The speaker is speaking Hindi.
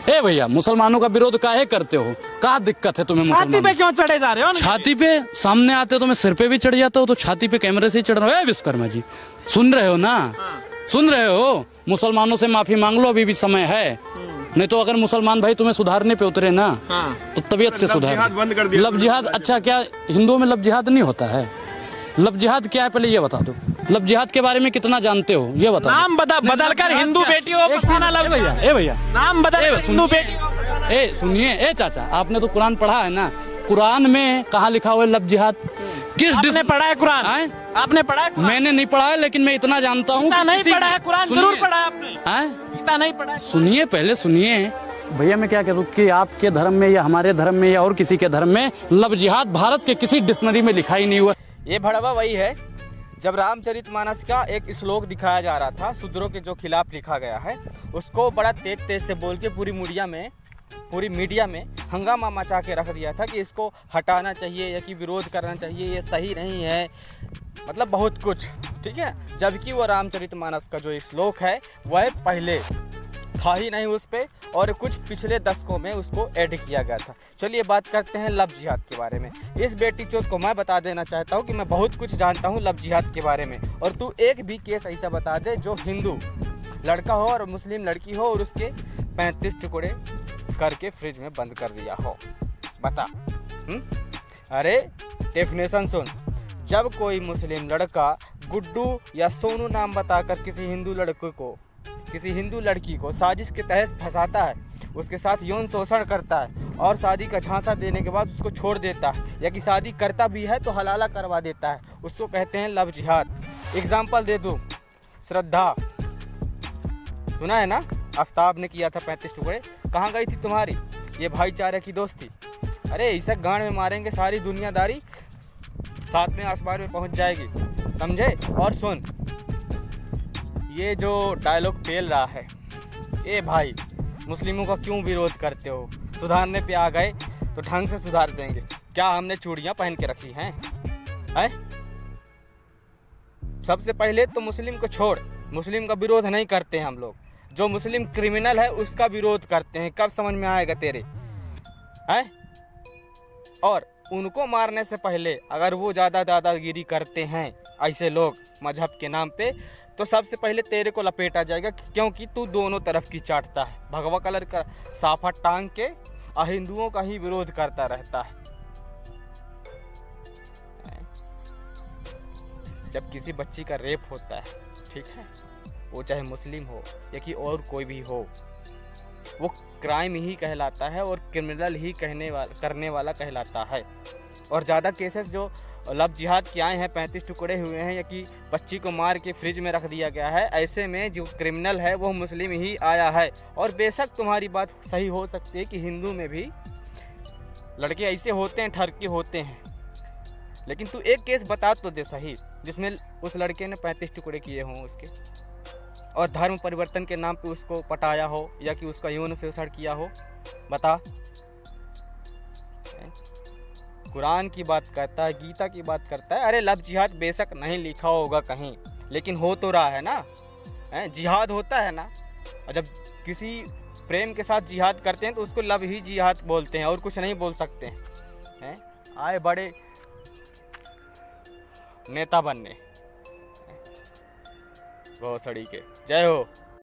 ए भैया, मुसलमानों का विरोध काहे करते हो? क्या दिक्कत है तुम्हें? छाती पे क्यों चढ़े जा रहे हो? छाती पे सामने आते हो तो मैं सिर पे भी चढ़ जाता हूँ, तो छाती पे कैमरे से ही चढ़ रहा हूँ। विश्वकर्मा जी, सुन रहे हो ना? सुन रहे हो? मुसलमानों से माफी मांग लो, अभी भी समय है। नहीं तो अगर मुसलमान भाई तुम्हें सुधारने पे उतरे ना, तो तबीयत से सुधार। बंद कर दिया। लव जिहाद, अच्छा क्या हिंदुओं में लव जिहाद नहीं होता है? लव जिहाद क्या है पहले ये बता दो। लव जिहाद के बारे में कितना जानते हो ये बता। नाम बदल कर हिंदू बेटियों को फसाना। लव भैया, ए भैया, नाम बदल हिंदू बेटी। ए सुनिए, ए चाचा, आपने तो कुरान पढ़ा है ना? कुरान में कहाँ लिखा हुआ है लव जिहाद? किस आपने पढ़ा है कुरान? आपने पढ़ा है? मैंने नहीं पढ़ा है, लेकिन मैं इतना जानता हूँ। नहीं पढ़ा है कुरान? जरूर पढ़ा है आपने। गीता नहीं पढ़ा है? सुनिए, पहले सुनिए भैया, मैं क्या करूँ कि आपके धर्म में या हमारे धर्म में या और किसी के धर्म में लव जिहाद भारत के किसी डिक्शनरी में लिखा ही नहीं हुआ। ये भड़वा वही है जब रामचरितमानस का एक श्लोक दिखाया जा रहा था, शूद्रों के जो खिलाफ लिखा गया है, उसको बड़ा तेज से बोल के पूरी मीडिया में हंगामा मचा के रख दिया था कि इसको हटाना चाहिए या कि विरोध करना चाहिए, ये सही नहीं है, मतलब बहुत कुछ, ठीक है। जबकि वो रामचरितमानस का जो श्लोक है वह पहले था ही नहीं उस पे, और कुछ पिछले दशकों में उसको ऐड किया गया था। चलिए बात करते हैं लव जिहाद के बारे में। इस बेटी चोद को मैं बता देना चाहता हूँ कि मैं बहुत कुछ जानता हूँ लव जिहाद के बारे में, और तू एक भी केस ऐसा बता दे जो हिंदू लड़का हो और मुस्लिम लड़की हो और उसके 35 टुकड़े करके फ्रिज में बंद कर दिया हो, बता। अरे डेफिनेशन सुन, जब कोई मुस्लिम लड़का गुड्डू या सोनू नाम बताकर किसी हिंदू लड़की को साजिश के तहत फंसाता है, उसके साथ यौन शोषण करता है और शादी का झांसा देने के बाद उसको छोड़ देता है, या कि शादी करता भी है तो हलाला करवा देता है, उसको कहते हैं लव जिहाद। एग्जाम्पल दे दूँ, श्रद्धा, सुना है ना? आफ्ताब ने किया था 35 टुकड़े। कहाँ गई थी तुम्हारी ये भाईचारे की दोस्ती? अरे ऐसा गांड में मारेंगे सारी दुनियादारी, साथ में आसमान में पहुंच जाएगी, समझे? और सुन, ये जो डायलॉग फेल रहा है, ए भाई, मुस्लिमों का क्यों विरोध करते हो? सुधारने पे आ गए तो ढंग से सुधार देंगे। क्या हमने चूड़ियाँ पहन के रखी हैं? सबसे पहले तो मुस्लिम को छोड़, मुस्लिम का विरोध नहीं करते हैं हम लोग, जो मुस्लिम क्रिमिनल है उसका विरोध करते हैं। कब समझ में आएगा तेरे? और उनको मारने से पहले अगर वो ज़्यादा दादागिरी करते हैं ऐसे लोग मजहब के नाम पे, तो सबसे पहले तेरे को लपेटा जाएगा, क्योंकि तू दोनों तरफ की चाटता है, भगवा कलर का साफा टांग के हिंदुओं का ही विरोध करता रहता है। जब किसी बच्ची का रेप होता है, ठीक है, वो चाहे मुस्लिम हो या कि और कोई भी हो, वो क्राइम ही कहलाता है और क्रिमिनल ही करने वाला कहलाता है। और ज़्यादा केसेस जो लव जिहाद के आए हैं, 35 टुकड़े हुए हैं, या कि बच्ची को मार के फ्रिज में रख दिया गया है, ऐसे में जो क्रिमिनल है वो मुस्लिम ही आया है। और बेशक तुम्हारी बात सही हो सकती है कि हिंदू में भी लड़के ऐसे होते हैं, ठरके होते हैं, लेकिन तू एक केस बता तो दे सही जिसमें उस लड़के ने 35 टुकड़े किए हों उसके, और धर्म परिवर्तन के नाम पे उसको पटाया हो या कि उसका यौन शोषण किया हो, बता। कुरान की बात करता है, गीता की बात करता है। अरे लव जिहाद बेशक नहीं लिखा होगा कहीं, लेकिन हो तो रहा है ना, जिहाद होता है ना। और जब किसी प्रेम के साथ जिहाद करते हैं तो उसको लव ही जिहाद बोलते हैं और कुछ नहीं बोल सकते हैं। आए बड़े नेता बनने, घोसड़ी के। जय हो।